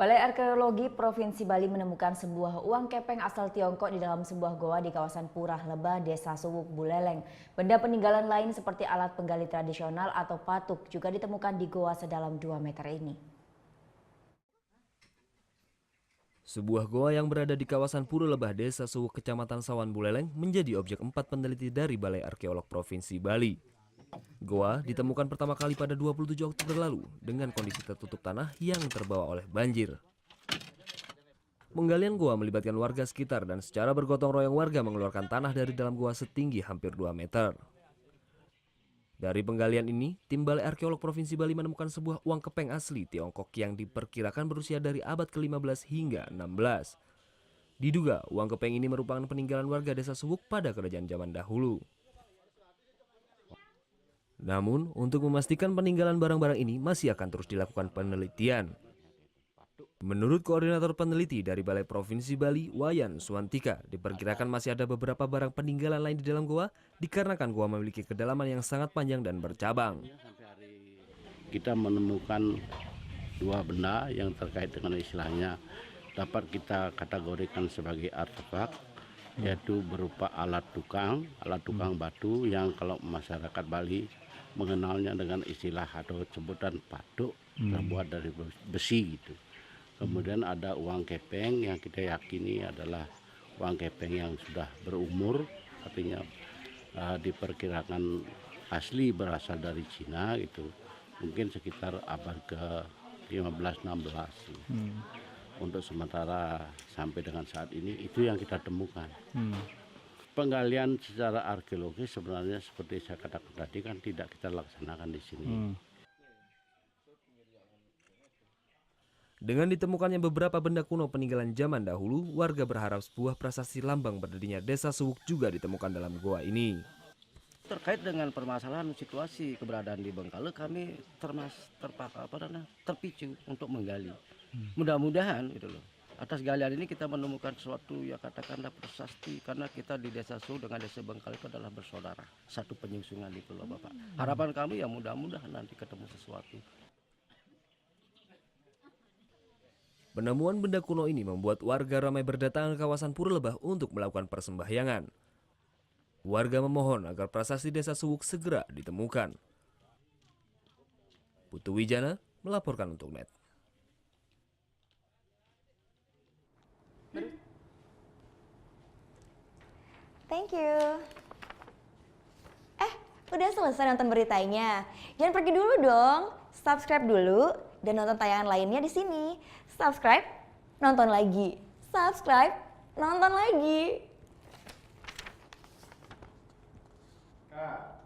Balai Arkeologi Provinsi Bali menemukan sebuah uang kepeng asal Tiongkok di dalam sebuah goa di kawasan Purah Lebah, Desa Suwuk, Buleleng. Benda peninggalan lain seperti alat penggali tradisional atau patuk juga ditemukan di goa sedalam 2 meter ini. Sebuah goa yang berada di kawasan Purah Lebah, Desa Suwuk, Kecamatan Sawan, Buleleng menjadi objek 4 peneliti dari Balai Arkeolog Provinsi Bali. Goa ditemukan pertama kali pada 27 Oktober lalu dengan kondisi tertutup tanah yang terbawa oleh banjir. Penggalian goa melibatkan warga sekitar dan secara bergotong royong warga mengeluarkan tanah dari dalam goa setinggi hampir 2 meter. Dari penggalian ini, tim Balai Arkeolog Provinsi Bali menemukan sebuah uang kepeng asli Tiongkok yang diperkirakan berusia dari abad ke-15 hingga 16. Diduga uang kepeng ini merupakan peninggalan warga Desa Suwuk pada kerajaan zaman dahulu. Namun, untuk memastikan peninggalan barang-barang ini masih akan terus dilakukan penelitian. Menurut koordinator peneliti dari Balai Provinsi Bali, Wayan Suwantika, diperkirakan masih ada beberapa barang peninggalan lain di dalam goa dikarenakan goa memiliki kedalaman yang sangat panjang dan bercabang. Kita menemukan 2 benda yang terkait dengan istilahnya dapat kita kategorikan sebagai artefak, yaitu berupa alat tukang batu yang kalau masyarakat Bali mengenalnya dengan istilah atau sebutan patuk, terbuat dari besi gitu. Kemudian ada uang kepeng yang kita yakini adalah uang kepeng yang sudah berumur, artinya diperkirakan asli berasal dari Cina gitu. Mungkin sekitar abad ke-15-16. Untuk sementara sampai dengan saat ini itu yang kita temukan. Penggalian secara arkeologis sebenarnya seperti saya katakan tadi kan tidak kita laksanakan di sini. Dengan ditemukannya beberapa benda kuno peninggalan zaman dahulu, warga berharap sebuah prasasti lambang berdirinya Desa Suwuk juga ditemukan dalam goa ini. Terkait dengan permasalahan situasi keberadaan di Bengkale, kami terpicu untuk menggali. Mudah-mudahan gitu loh. Atas galian ini kita menemukan sesuatu yang katakanlah prasasti, karena kita di Desa Suwuk dengan Desa Bengkale itu adalah bersaudara, satu penyusungan itu loh Bapak. Harapan kami ya mudah-mudahan nanti ketemu sesuatu. Penemuan benda kuno ini membuat warga ramai berdatangan ke kawasan Purah Lebah untuk melakukan persembahyangan. Warga memohon agar prasasti Desa Suwuk segera ditemukan. Putu Wijana melaporkan untuk NET. Thank you. Udah selesai nonton beritanya? Jangan pergi dulu dong. Subscribe dulu dan nonton tayangan lainnya di sini. Subscribe, nonton lagi. Subscribe, nonton lagi. Kak.